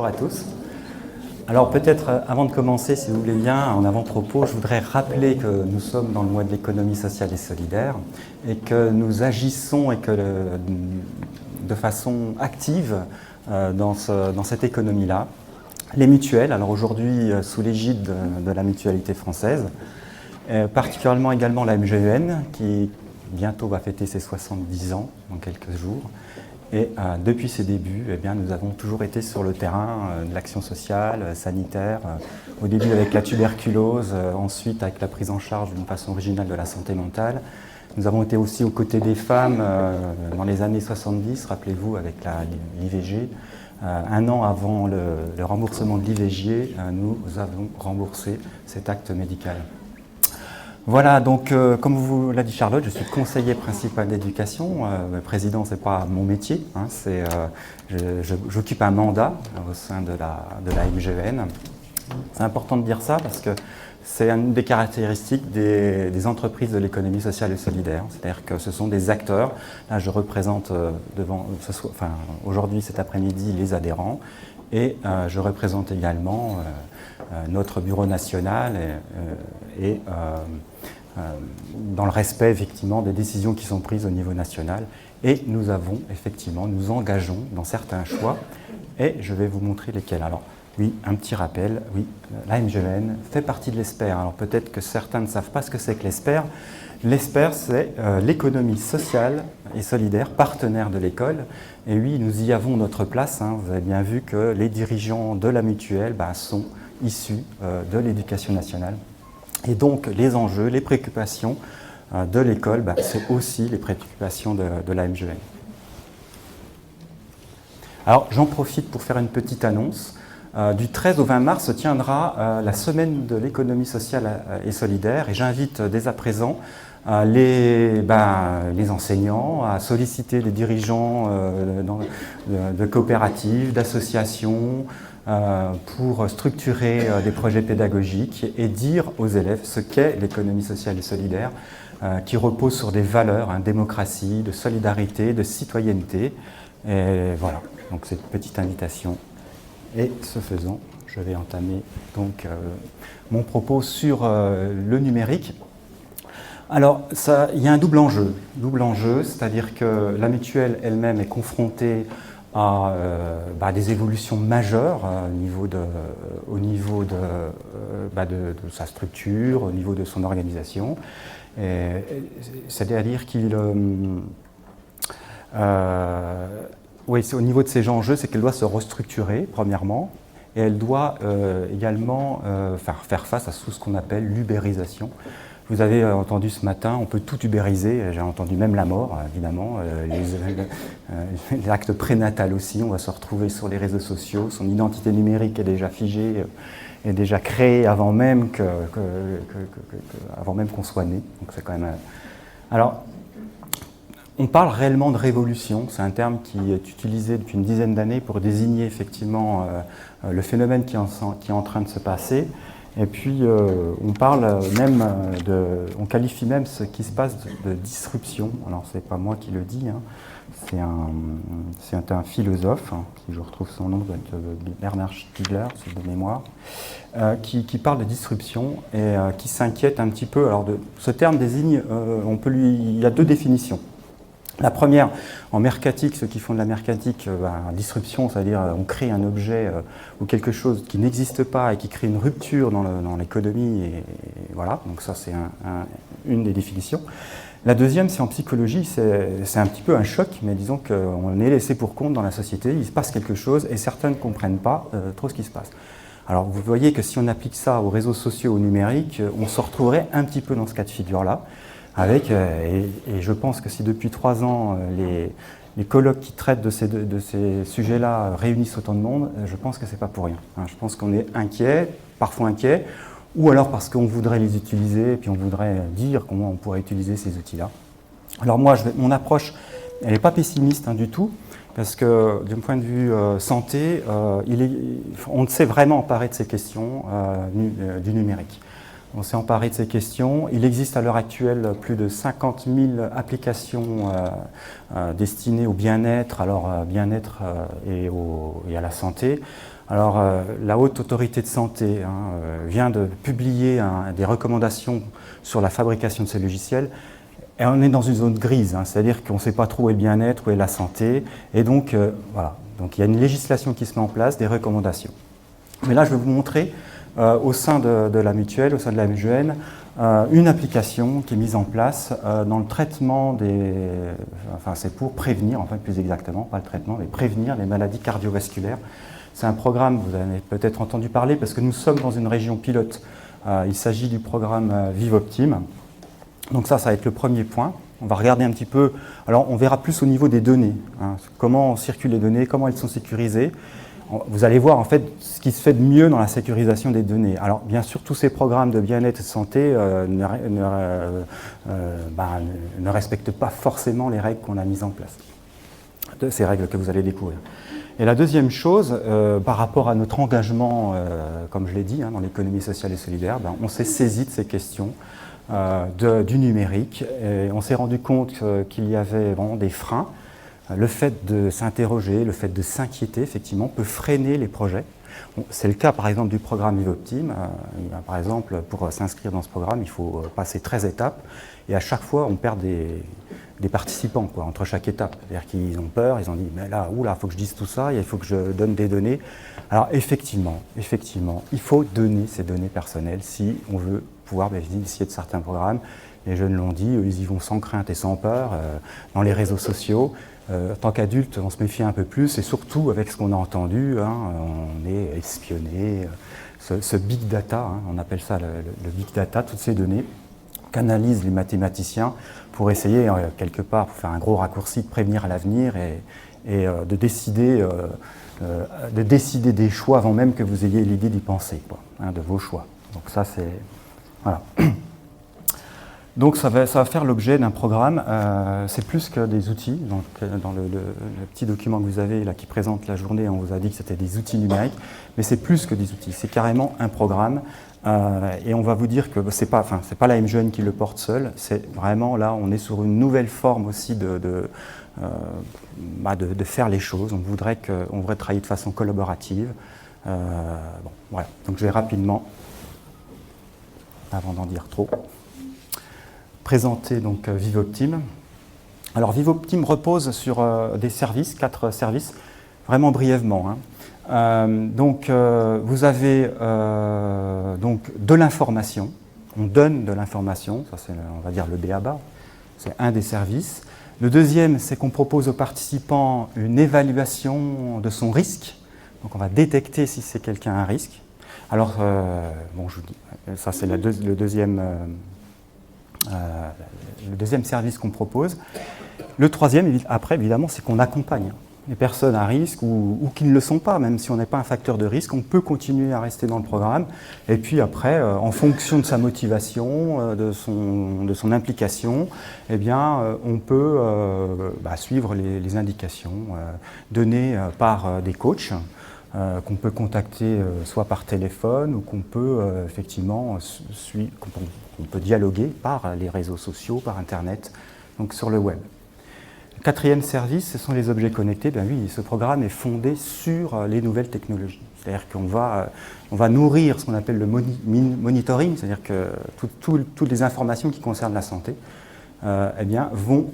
bonjour à tous. Alors peut-être avant de commencer, si vous voulez bien, en avant-propos, je voudrais rappeler que nous sommes dans le mois de l'économie sociale et solidaire et que nous agissons de façon active dans cette économie-là. Les mutuelles, alors aujourd'hui sous l'égide de la mutualité française, particulièrement également la MGEN qui bientôt va fêter ses 70 ans dans quelques jours. Et depuis ses débuts, eh bien, nous avons toujours été sur le terrain de l'action sociale, sanitaire, au début avec la tuberculose, ensuite avec la prise en charge d'une façon originale de la santé mentale. Nous avons été aussi aux côtés des femmes dans les années 70, rappelez-vous, avec l'IVG. Un an avant le remboursement de l'IVG, nous avons remboursé cet acte médical. Voilà, donc comme vous l'a dit Charlotte, je suis conseiller principal d'éducation. Président, ce n'est pas mon métier, hein, j'occupe un mandat au sein de la MGEN. C'est important de dire ça parce que c'est une des caractéristiques des entreprises de l'économie sociale et solidaire. C'est-à-dire que ce sont des acteurs. Là, je représente aujourd'hui, cet après-midi, les adhérents. Et je représente également notre bureau national et dans le respect effectivement des décisions qui sont prises au niveau national. Et nous engageons dans certains choix et je vais vous montrer lesquels. Alors oui, un petit rappel, oui, la MGEN fait partie de l'ESPER. Alors peut-être que certains ne savent pas ce que c'est que l'ESPER. L'ESPER, c'est l'économie sociale et solidaire, partenaire de l'école. Et oui, nous y avons notre place. Hein. Vous avez bien vu que les dirigeants de la mutuelle sont issus de l'éducation nationale. Et donc les enjeux, les préoccupations de l'école, c'est aussi les préoccupations de la MGEN. Alors j'en profite pour faire une petite annonce. Du 13 au 20 mars se tiendra la semaine de l'économie sociale et solidaire et j'invite dès à présent les enseignants à solliciter les dirigeants de coopératives, d'associations pour structurer des projets pédagogiques et dire aux élèves ce qu'est l'économie sociale et solidaire qui repose sur des valeurs, démocratie, de solidarité, de citoyenneté. Et voilà, donc cette petite invitation. Et ce faisant, je vais entamer donc mon propos sur le numérique. Alors, il y a un double enjeu, c'est-à-dire que la mutuelle elle-même est confrontée à des évolutions majeures au niveau de sa structure, au niveau de son organisation. C'est-à-dire au niveau de ces enjeux, c'est qu'elle doit se restructurer, premièrement, et elle doit également faire face à tout ce qu'on appelle l'ubérisation. Vous avez entendu ce matin, on peut tout ubériser, j'ai entendu même la mort, évidemment, l'acte prénatal aussi, on va se retrouver sur les réseaux sociaux, son identité numérique est déjà figée, est déjà créée avant même qu'on soit né. Donc c'est quand même. Alors, on parle réellement de révolution, c'est un terme qui est utilisé depuis une dizaine d'années pour désigner effectivement le phénomène qui est en train de se passer. Et puis on qualifie même ce qui se passe de disruption. Alors c'est pas moi qui le dis, hein. C'est un philosophe, si je retrouve son nom, Bernard Stiegler, c'est de mémoire, qui parle de disruption et qui s'inquiète un petit peu. Alors ce terme désigne, il y a deux définitions. La première, en mercatique, ceux qui font de la mercatique, disruption, c'est-à-dire on crée un objet ou quelque chose qui n'existe pas et qui crée une rupture dans l'économie, et voilà, donc ça c'est une des définitions. La deuxième, c'est en psychologie, c'est un petit peu un choc, mais disons qu'on est laissé pour compte dans la société, il se passe quelque chose et certains ne comprennent pas trop ce qui se passe. Alors vous voyez que si on applique ça aux réseaux sociaux, au numérique, on se retrouverait un petit peu dans ce cas de figure-là. Et je pense que si depuis 3 ans, les colloques qui traitent de ces sujets-là réunissent autant de monde, je pense que ce n'est pas pour rien. Je pense qu'on est parfois inquiet, ou alors parce qu'on voudrait les utiliser, et puis on voudrait dire comment on pourrait utiliser ces outils-là. Alors moi, mon approche, elle n'est pas pessimiste du tout, parce que d'un point de vue santé, on s'est vraiment emparé de ces questions du numérique. On s'est emparé de ces questions. Il existe à l'heure actuelle plus de 50 000 applications destinées au bien-être, et à la santé. Alors, la Haute Autorité de Santé vient de publier des recommandations sur la fabrication de ces logiciels. Et on est dans une zone grise, c'est-à-dire qu'on ne sait pas trop où est le bien-être, où est la santé. Et donc, voilà. Donc, il y a une législation qui se met en place, des recommandations. Mais là, je vais vous montrer, au sein de la mutuelle, au sein de la MGN, une application qui est mise en place dans le traitement enfin, c'est pour prévenir, enfin plus exactement, pas le traitement, mais prévenir les maladies cardiovasculaires. C'est un programme, vous en avez peut-être entendu parler, parce que nous sommes dans une région pilote. Il s'agit du programme ViveOptime. Donc ça va être le premier point. On va regarder un petit peu, alors on verra plus au niveau des données, comment circulent les données, comment elles sont sécurisées. Vous allez voir en fait ce qui se fait de mieux dans la sécurisation des données. Alors bien sûr, tous ces programmes de bien-être et de santé ne respectent pas forcément les règles qu'on a mises en place, de ces règles que vous allez découvrir. Et la deuxième chose, par rapport à notre engagement, comme je l'ai dit, dans l'économie sociale et solidaire, on s'est saisi de ces questions du numérique et on s'est rendu compte qu'il y avait vraiment des freins. Le fait de s'interroger, le fait de s'inquiéter, effectivement, peut freiner les projets. Bon, c'est le cas, par exemple, du programme ViveOptime. Par exemple, pour s'inscrire dans ce programme, il faut passer 13 étapes. Et à chaque fois, on perd des participants entre chaque étape. C'est-à-dire qu'ils ont peur, ils ont dit « mais là, il faut que je dise tout ça, il faut que je donne des données ». Alors effectivement, il faut donner ces données personnelles si on veut pouvoir bénéficier de certains programmes. Les jeunes l'ont dit, ils y vont sans crainte et sans peur, dans les réseaux sociaux. En tant qu'adulte, on se méfie un peu plus, et surtout avec ce qu'on a entendu, on est espionné. Ce big data, on appelle ça le big data, toutes ces données qu'analysent les mathématiciens pour essayer, quelque part, pour faire un gros raccourci, de prévenir à l'avenir et de décider des choix avant même que vous ayez l'idée d'y penser, de vos choix. Donc ça, c'est... Voilà. Donc ça va faire l'objet d'un programme, c'est plus que des outils. Donc, dans le petit document que vous avez là qui présente la journée, on vous a dit que c'était des outils numériques, mais c'est plus que des outils, c'est carrément un programme. Et on va vous dire que c'est pas la MGN qui le porte seul, c'est vraiment là, on est sur une nouvelle forme aussi de faire les choses. On voudrait travailler de façon collaborative. Voilà. Donc je vais rapidement, avant d'en dire trop, présenter donc ViveOptime. Alors ViveOptime repose sur des services, 4 services, vraiment brièvement. Donc vous avez donc de l'information, on donne de l'information, ça c'est on va dire le b.a.-ba, c'est un des services. Le deuxième, c'est qu'on propose aux participants une évaluation de son risque, donc on va détecter si c'est quelqu'un à risque. Alors je vous dis, ça c'est le deuxième service qu'on propose. Le troisième, après, évidemment, c'est qu'on accompagne les personnes à risque ou qui ne le sont pas. Même si on n'est pas un facteur de risque, on peut continuer à rester dans le programme. Et puis après, en fonction de sa motivation, de son implication, eh bien, on peut suivre les indications données par des coachs qu'on peut contacter soit par téléphone ou qu'on peut effectivement qu'on peut dialoguer par les réseaux sociaux, par Internet, donc sur le web. Le quatrième service, ce sont les objets connectés. Ben oui, ce programme est fondé sur les nouvelles technologies. C'est-à-dire qu'on va nourrir ce qu'on appelle le monitoring, c'est-à-dire que toutes les informations qui concernent la santé vont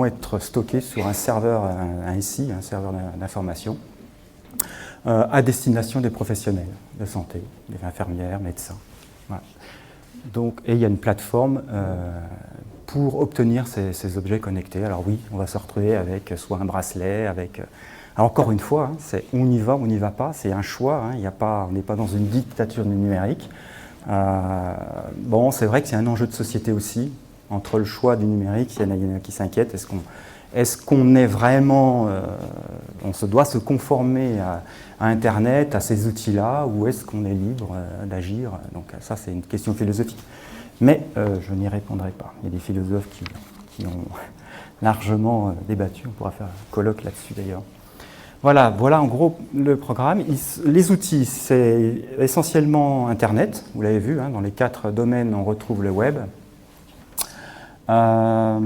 être stockées sur un serveur, un SI, un serveur d'information, à destination des professionnels de santé, des infirmières, médecins. Voilà. Donc, et il y a une plateforme pour obtenir ces objets connectés. Alors oui, on va se retrouver avec soit un bracelet, avec... Alors encore une fois, on y va, on n'y va pas, c'est un choix, on n'est pas dans une dictature du numérique. C'est vrai que c'est un enjeu de société aussi, entre le choix du numérique, il y en a qui s'inquiètent, est-ce qu'on est vraiment, on se doit se conformer à Internet, à ces outils-là, ou est-ce qu'on est libre d'agir? Donc ça, c'est une question philosophique. Mais je n'y répondrai pas. Il y a des philosophes qui ont largement débattu, on pourra faire un colloque là-dessus d'ailleurs. Voilà en gros le programme. Les outils, c'est essentiellement Internet, vous l'avez vu, dans les 4 domaines on retrouve le web. Voilà,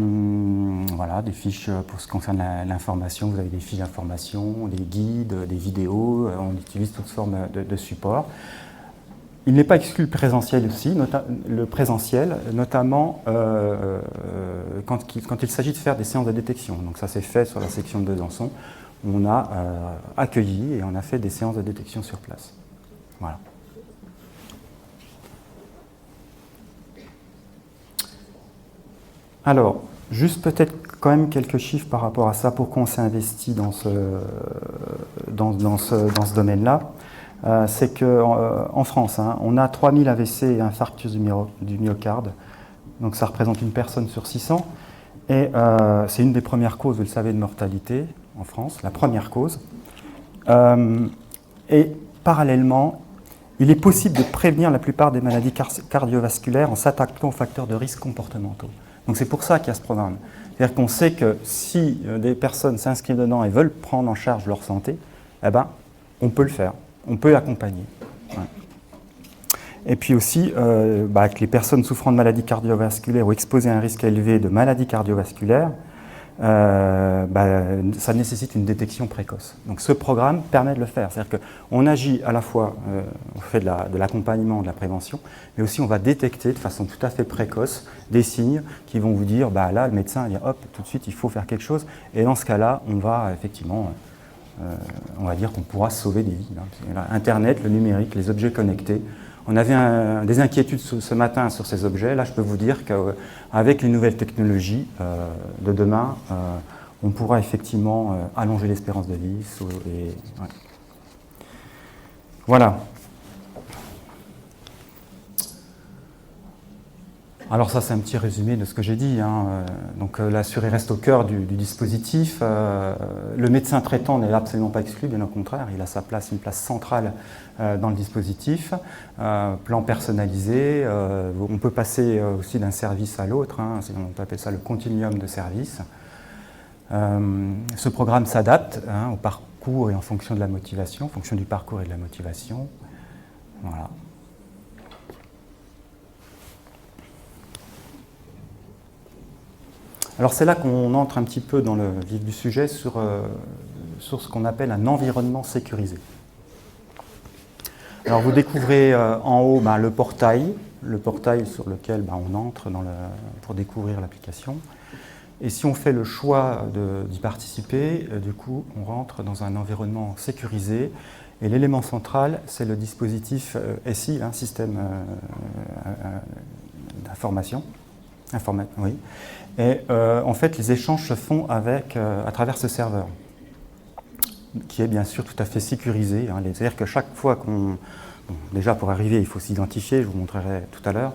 des fiches pour ce qui concerne l'information. Vous avez des fiches d'information, des guides, des vidéos. On utilise toutes formes de supports. Il n'est pas exclu le présentiel aussi, notamment quand il s'agit de faire des séances de détection. Donc ça s'est fait sur la section de Besançon. On a accueilli et on a fait des séances de détection sur place. Voilà. Alors, juste peut-être quand même quelques chiffres par rapport à ça, pourquoi on s'est investi dans ce domaine-là. C'est qu'en France, hein, on a 3000 AVC et infarctus du myocarde, donc ça représente une personne sur 600, et c'est une des premières causes, vous le savez, de mortalité en France, la première cause. Et parallèlement, il est possible de prévenir la plupart des maladies cardiovasculaires en s'attaquant aux facteurs de risque comportementaux. Donc c'est pour ça qu'il y a ce programme. C'est-à-dire qu'on sait que si des personnes s'inscrivent dedans et veulent prendre en charge leur santé, eh ben, on peut le faire, on peut l'accompagner. Ouais. Et puis aussi, que les personnes souffrant de maladies cardiovasculaires ou exposées à un risque élevé de maladies cardiovasculaires, ça nécessite une détection précoce. Donc ce programme permet de le faire. C'est-à-dire qu'on agit à la fois, on fait de l'accompagnement, de la prévention, mais aussi on va détecter de façon tout à fait précoce des signes qui vont vous dire, là le médecin va dire, hop, tout de suite il faut faire quelque chose. Et dans ce cas-là, on va effectivement, on va dire qu'on pourra sauver des vies. Hein. Internet, le numérique, les objets connectés. On avait des inquiétudes ce matin sur ces objets. Là, je peux vous dire qu'avec les nouvelles technologies de demain, on pourra effectivement allonger l'espérance de vie. Ouais. Voilà. Alors ça, c'est un petit résumé de ce que j'ai dit. Hein. Donc l'assuré reste au cœur du dispositif. Le médecin traitant n'est absolument pas exclu, bien au contraire. Il a sa place, une place centrale dans le dispositif. Plan personnalisé. On peut passer aussi d'un service à l'autre. Hein. On peut appeler ça le continuum de service. Ce programme s'adapte au parcours et en fonction de la motivation, en fonction du parcours et de la motivation. Voilà. Alors c'est là qu'on entre un petit peu dans le vif du sujet sur ce qu'on appelle un environnement sécurisé. Alors vous découvrez en haut le portail sur lequel on entre pour découvrir l'application. Et si on fait le choix d'y participer, du coup on rentre dans un environnement sécurisé. Et l'élément central, c'est le dispositif SI, système d'information. Oui. Et en fait, les échanges se font à travers ce serveur, qui est bien sûr tout à fait sécurisé. Hein. C'est-à-dire que chaque fois déjà pour arriver, il faut s'identifier, je vous montrerai tout à l'heure.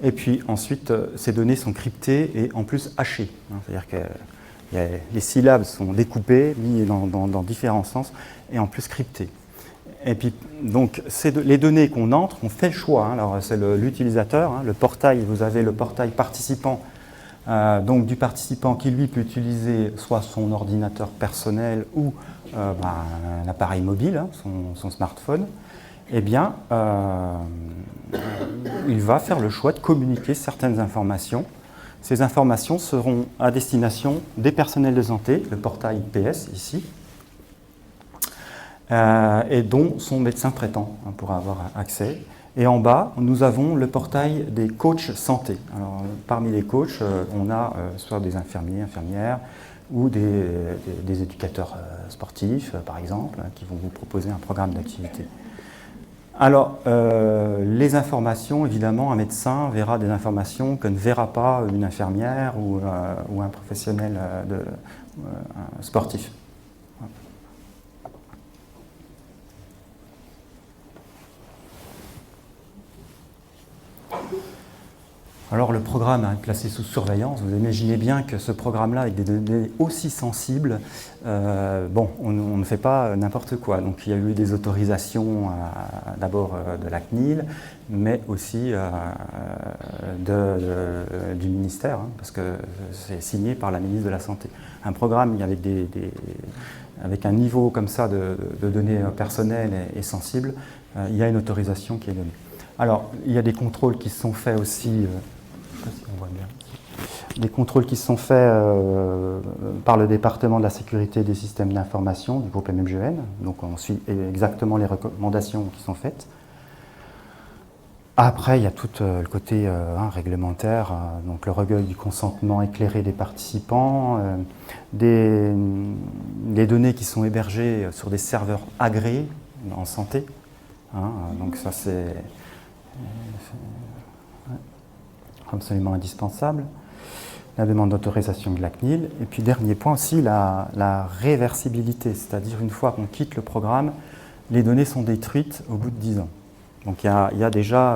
Et puis ensuite, ces données sont cryptées et en plus hachées. Hein. C'est-à-dire que les syllabes sont découpées, mises dans différents sens, et en plus cryptées. Et puis, donc, les données qu'on entre, on fait le choix. Hein. Alors, c'est l'utilisateur, le portail, vous avez le portail participant, donc du participant qui, lui, peut utiliser soit son ordinateur personnel ou un appareil mobile, son smartphone. Eh bien, il va faire le choix de communiquer certaines informations. Ces informations seront à destination des personnels de santé, le portail PS ici, et dont son médecin traitant pourra avoir accès. Et en bas, nous avons le portail des coachs santé. Alors, parmi les coachs, on a soit des infirmiers, infirmières, ou des éducateurs sportifs, par exemple, qui vont vous proposer un programme d'activité. Alors, les informations, évidemment, un médecin verra des informations que ne verra pas une infirmière ou un professionnel sportif. Alors le programme est placé sous surveillance. Vous imaginez bien que ce programme-là, avec des données aussi sensibles, on ne fait pas n'importe quoi. Donc il y a eu des autorisations d'abord de la CNIL, mais aussi du ministère, parce que c'est signé par la ministre de la Santé. Un programme avec un niveau comme ça de données personnelles et sensibles, il y a une autorisation qui est donnée. Alors, il y a des contrôles qui sont faits aussi, je ne sais pas si on voit bien, des contrôles qui sont faits par le département de la sécurité des systèmes d'information du groupe MMGN. Donc on suit exactement les recommandations qui sont faites. Après, il y a tout le côté réglementaire, donc le recueil du consentement éclairé des participants, des données qui sont hébergées sur des serveurs agréés en santé. Donc ça, c'est absolument indispensable. La demande d'autorisation de la CNIL. Et puis, dernier point aussi, la réversibilité, c'est-à-dire une fois qu'on quitte le programme, les données sont détruites au bout de 10 ans. Donc il y a déjà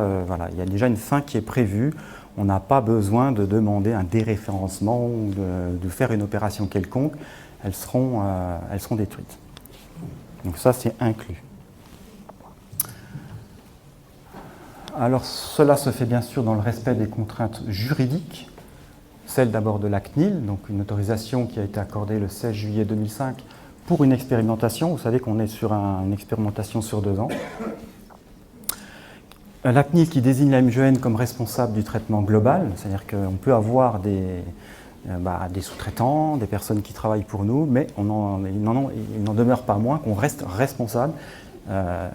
une fin qui est prévue. On n'a pas besoin de demander un déréférencement ou de faire une opération quelconque. Elles seront détruites. Donc ça, c'est inclus. Alors cela se fait bien sûr dans le respect des contraintes juridiques. Celle d'abord de la CNIL, donc une autorisation qui a été accordée le 16 juillet 2005 pour une expérimentation. Vous savez qu'on est sur une expérimentation sur 2 ans. La CNIL qui désigne la MGN comme responsable du traitement global, c'est-à-dire qu'on peut avoir des sous-traitants, des personnes qui travaillent pour nous, mais il n'en demeure pas moins qu'on reste responsable. Voilà.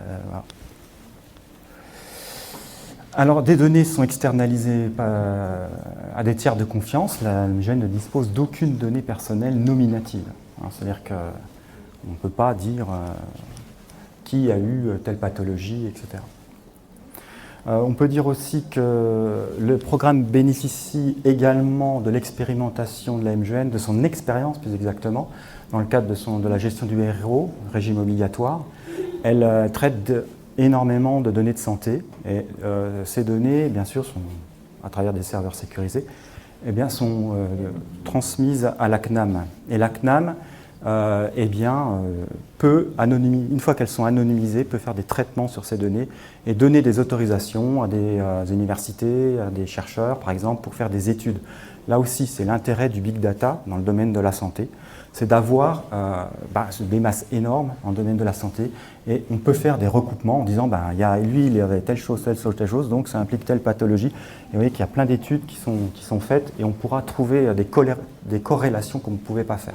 Alors, des données sont externalisées à des tiers de confiance. La MGN ne dispose d'aucune donnée personnelle nominative. C'est-à-dire qu'on ne peut pas dire qui a eu telle pathologie, etc. On peut dire aussi que le programme bénéficie également de l'expérimentation de la MGN, de son expérience plus exactement, dans le cadre de la gestion du RO, régime obligatoire. Elle traite énormément de données de santé et ces données, bien sûr, sont, à travers des serveurs sécurisés, sont transmises à la CNAM. Et la CNAM, peut, une fois qu'elles sont anonymisées, peut faire des traitements sur ces données et donner des autorisations à des universités, à des chercheurs, par exemple, pour faire des études. Là aussi, c'est l'intérêt du big data dans le domaine de la santé, c'est d'avoir des masses énormes dans le domaine de la santé et on peut faire des recoupements en disant lui, il avait telle chose, donc ça implique telle pathologie. Et vous voyez qu'il y a plein d'études qui sont faites et on pourra trouver des corrélations qu'on ne pouvait pas faire.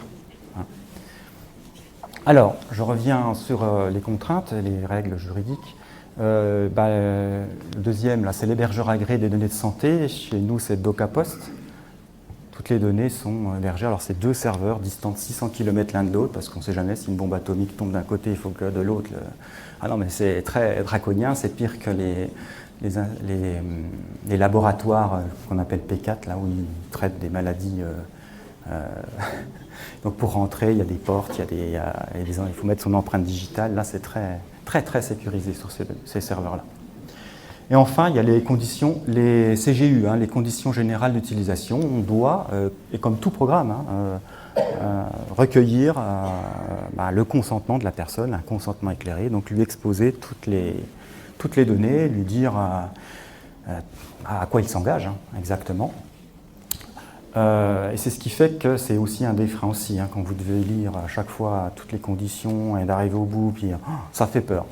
Alors, je reviens sur les contraintes, les règles juridiques. Le deuxième, là, c'est l'hébergeur agréé des données de santé. Chez nous, c'est DocaPost. Toutes les données sont hébergées. Alors, c'est 2 serveurs distants de 600 km l'un de l'autre, parce qu'on ne sait jamais si une bombe atomique tombe d'un côté, il faut que de l'autre. Ah non, mais c'est très draconien, c'est pire que les laboratoires qu'on appelle P4, là où ils traitent des maladies. Donc pour rentrer, il y a des portes, il faut mettre son empreinte digitale. Là, c'est très, très, très sécurisé sur ces serveurs-là. Et enfin, il y a les conditions, les CGU, les conditions générales d'utilisation. On doit, et comme tout programme, recueillir le consentement de la personne, un consentement éclairé, donc lui exposer toutes les données, lui dire à quoi il s'engage exactement. Et c'est ce qui fait que c'est aussi un des freins aussi, quand vous devez lire à chaque fois toutes les conditions et d'arriver au bout, puis ça fait peur.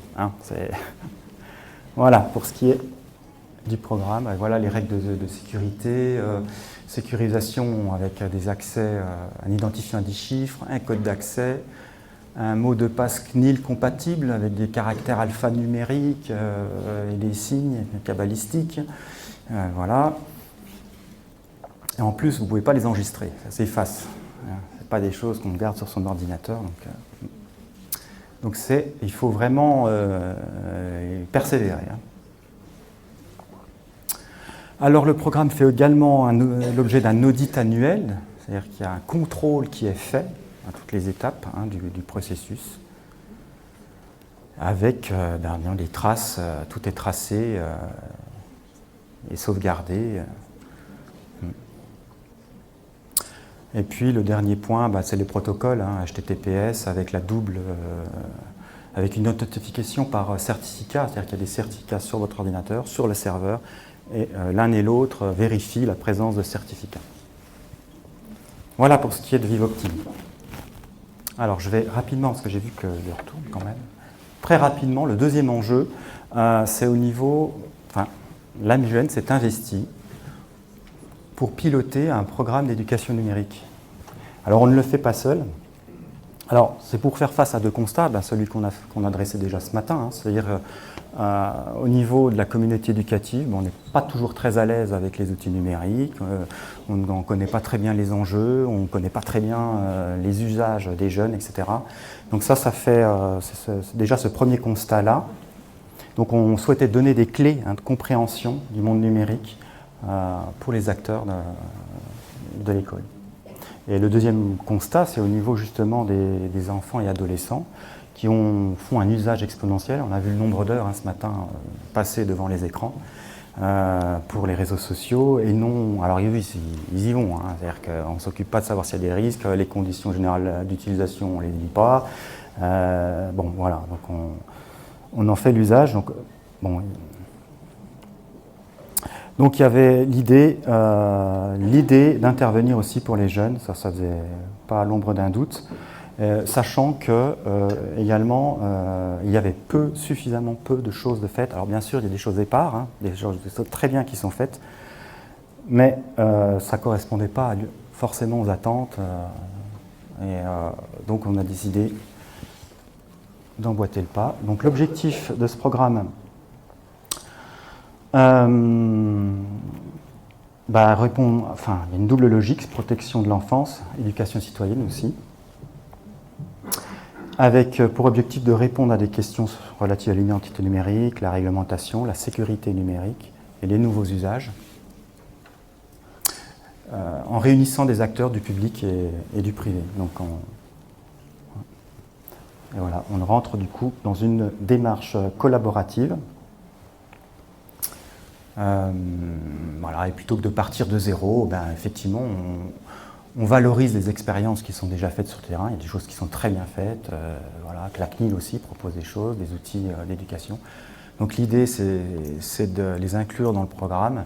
Voilà, pour ce qui est du programme, voilà les règles de sécurité, sécurisation avec des accès, un identifiant à 10 chiffres, un code d'accès, un mot de passe CNIL compatible avec des caractères alphanumériques et des signes cabalistiques. Voilà. Et en plus, vous ne pouvez pas les enregistrer, ça s'efface. Ce n'est pas des choses qu'on garde sur son ordinateur. Donc il faut vraiment persévérer. Alors le programme fait également l'objet d'un audit annuel, c'est-à-dire qu'il y a un contrôle qui est fait à toutes les étapes du processus, avec des traces, tout est tracé et sauvegardé. Et puis le dernier point, c'est les protocoles HTTPS avec avec une authentification par certificat, c'est-à-dire qu'il y a des certificats sur votre ordinateur, sur le serveur, et l'un et l'autre vérifient la présence de certificats. Voilà pour ce qui est de Vivoptim. Alors je vais rapidement, parce que j'ai vu que je retourne quand même, très rapidement, le deuxième enjeu, c'est au niveau, la MGN s'est investie pour piloter un programme d'éducation numérique. Alors on ne le fait pas seul. Alors c'est pour faire face à deux constats, celui qu'on a dressé déjà ce matin, c'est-à-dire au niveau de la communauté éducative, on n'est pas toujours très à l'aise avec les outils numériques, on ne connaît pas très bien les enjeux, on ne connaît pas très bien les usages des jeunes, etc. Donc ça fait déjà ce premier constat-là. Donc on souhaitait donner des clés de compréhension du monde numérique pour les acteurs de l'école. Et le deuxième constat, c'est au niveau justement des enfants et adolescents qui font un usage exponentiel. On a vu le nombre d'heures ce matin passer devant les écrans pour les réseaux sociaux. Et non, alors oui, ils y vont. C'est-à-dire qu'on ne s'occupe pas de savoir s'il y a des risques, les conditions générales d'utilisation, on ne les dit pas. Bon, voilà, donc on en fait l'usage. Donc il y avait l'idée d'intervenir aussi pour les jeunes, ça faisait pas l'ombre d'un doute, sachant que également il y avait suffisamment peu de choses de faites. Alors bien sûr il y a des choses épars, des choses très bien qui sont faites, mais ça ne correspondait pas forcément aux attentes, donc on a décidé d'emboîter le pas. Donc l'objectif de ce programme, il y a une double logique, protection de l'enfance, éducation citoyenne aussi, avec pour objectif de répondre à des questions relatives à l'identité numérique, la réglementation, la sécurité numérique et les nouveaux usages, en réunissant des acteurs du public et du privé. Donc et voilà, on rentre du coup dans une démarche collaborative. Et plutôt que de partir de zéro, effectivement, on valorise les expériences qui sont déjà faites sur le terrain. Il y a des choses qui sont très bien faites. Que la CNIL aussi propose des choses, des outils d'éducation. Donc l'idée, c'est de les inclure dans le programme,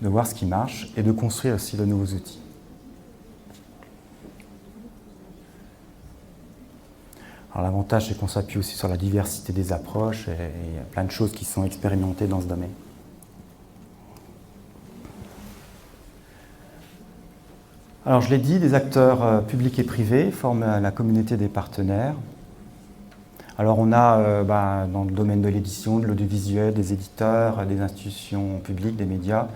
de voir ce qui marche et de construire aussi de nouveaux outils. Alors l'avantage, c'est qu'on s'appuie aussi sur la diversité des approches et il y a plein de choses qui sont expérimentées dans ce domaine. Alors je l'ai dit, des acteurs publics et privés forment la communauté des partenaires. Alors on a dans le domaine de l'édition, de l'audiovisuel, des éditeurs, des institutions publiques, des médias,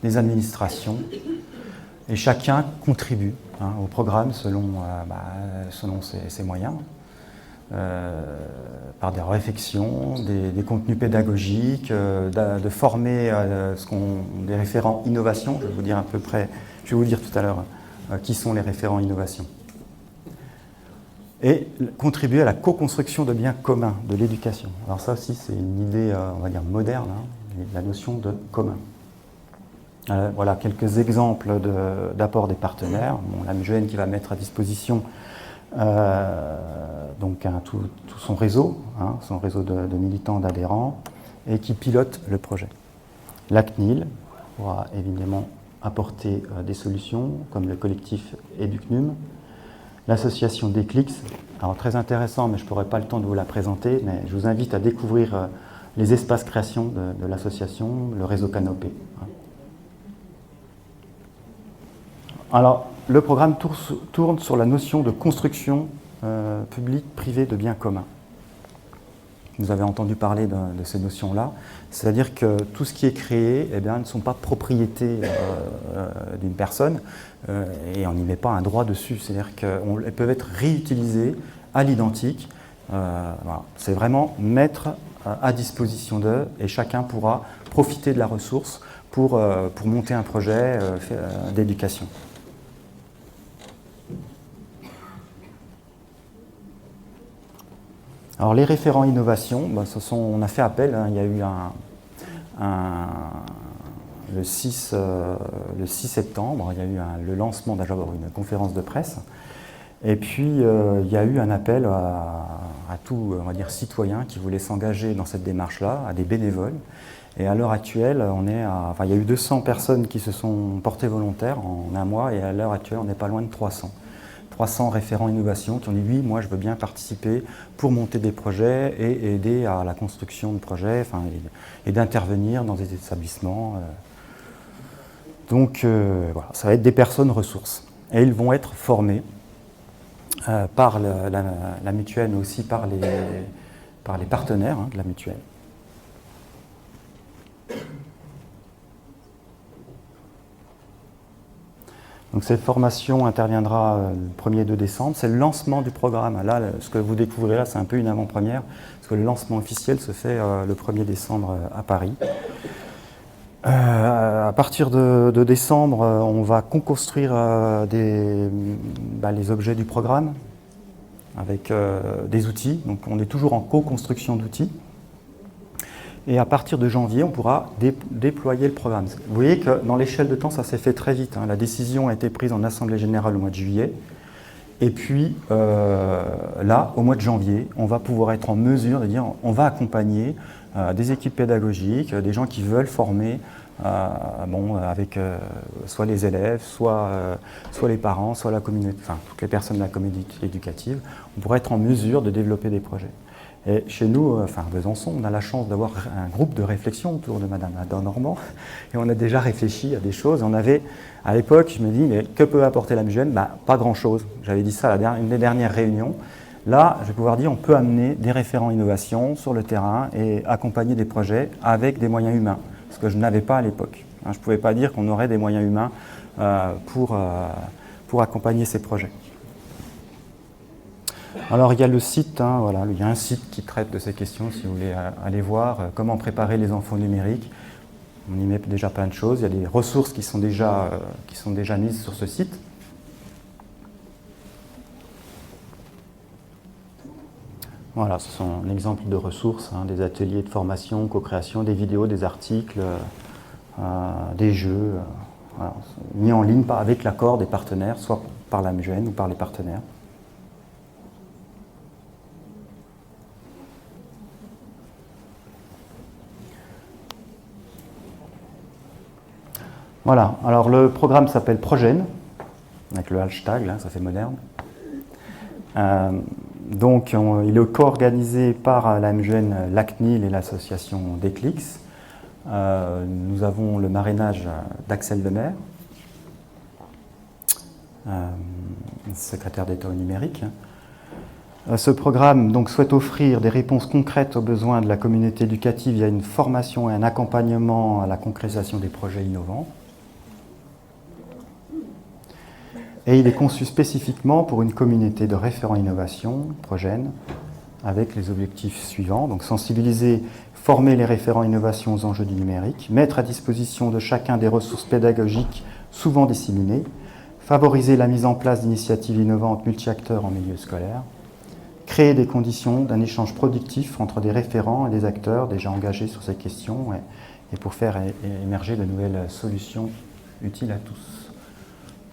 des administrations. Et chacun contribue au programme selon ses moyens, par des réflexions, des contenus pédagogiques, de former des référents innovation. Je vais vous dire tout à l'heure qui sont les référents innovation. Et contribuer à la co-construction de biens communs, de l'éducation. Alors ça aussi, c'est une idée, on va dire, moderne, la notion de commun. Voilà quelques exemples d'apports des partenaires. La MGN qui va mettre à disposition tout son réseau de militants, d'adhérents, et qui pilote le projet. La CNIL pourra évidemment apporter des solutions, comme le collectif EducNum, l'association Déclics, alors très intéressant, mais je ne pourrai pas le temps de vous la présenter, mais je vous invite à découvrir les espaces création de l'association, le réseau Canopé. Alors, le programme tourne sur la notion de construction publique-privée de biens communs. Vous avez entendu parler de ces notions-là, c'est-à-dire que tout ce qui est créé ne sont pas propriétés d'une personne et on n'y met pas un droit dessus, c'est-à-dire qu'elles peuvent être réutilisées à l'identique. C'est vraiment mettre à disposition d'eux et chacun pourra profiter de la ressource pour monter un projet d'éducation. Alors les référents innovation, on a fait appel, il y a eu le 6 septembre, il y a eu le lancement une conférence de presse, et puis il y a eu un appel à tout, on va dire, citoyen qui voulait s'engager dans cette démarche-là, à des bénévoles. Et à l'heure actuelle, il y a eu 200 personnes qui se sont portées volontaires en un mois, et à l'heure actuelle, on n'est pas loin de 300 référents innovation qui ont dit oui, moi je veux bien participer pour monter des projets et aider à la construction de projets et d'intervenir dans des établissements Donc voilà, ça va être des personnes ressources. Et ils vont être formés par la mutuelle, mais aussi par les partenaires de la mutuelle. Donc cette formation interviendra le 1er 2 décembre. C'est le lancement du programme. Là, ce que vous découvrez là, c'est un peu une avant-première, parce que le lancement officiel se fait le 1er décembre à Paris. À partir de décembre, on va construire les objets du programme avec des outils. Donc on est toujours en co-construction d'outils. Et à partir de janvier, on pourra déployer le programme. Vous voyez que dans l'échelle de temps, ça s'est fait très vite. La décision a été prise en Assemblée générale au mois de juillet. Et puis là, au mois de janvier, on va pouvoir être en mesure de dire on va accompagner des équipes pédagogiques, des gens qui veulent former avec soit les élèves, soit les parents, soit la communauté, enfin toutes les personnes de la communauté éducative. On pourra être en mesure de développer des projets. Et chez nous, à Besançon, on a la chance d'avoir un groupe de réflexion autour de Madame Ada Normand. Et on a déjà réfléchi à des choses. On avait, à l'époque, je me dis, mais que peut apporter la MUGEN ? Pas grand-chose. J'avais dit ça à une des dernières réunions. Là, je vais pouvoir dire, on peut amener des référents innovation sur le terrain et accompagner des projets avec des moyens humains, ce que je n'avais pas à l'époque. Je ne pouvais pas dire qu'on aurait des moyens humains pour accompagner ces projets. Alors il y a le site, voilà, il y a un site qui traite de ces questions, si vous voulez aller voir comment préparer les enfants numériques. On y met déjà plein de choses, il y a des ressources qui sont déjà mises sur ce site. Voilà, ce sont un exemple de ressources, des ateliers de formation, co-création, des vidéos, des articles, des jeux, voilà, mis en ligne avec l'accord des partenaires, soit par la MUGEN ou par les partenaires. Voilà, alors le programme s'appelle Progen, avec le hashtag, là, ça fait moderne. Donc il est co-organisé par la MUGEN, l'ACNIL et l'association Déclix. Nous avons le marrainage d'Axel Lemaire, secrétaire d'État au numérique. Ce programme donc, souhaite offrir des réponses concrètes aux besoins de la communauté éducative via une formation et un accompagnement à la concrétisation des projets innovants. Et il est conçu spécifiquement pour une communauté de référents innovation, Progen, avec les objectifs suivants. Donc sensibiliser, former les référents innovation aux enjeux du numérique, mettre à disposition de chacun des ressources pédagogiques souvent disséminées, favoriser la mise en place d'initiatives innovantes multi-acteurs en milieu scolaire, créer des conditions d'un échange productif entre des référents et des acteurs déjà engagés sur ces questions et pour faire émerger de nouvelles solutions utiles à tous.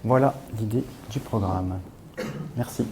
Voilà l'idée du programme. Merci.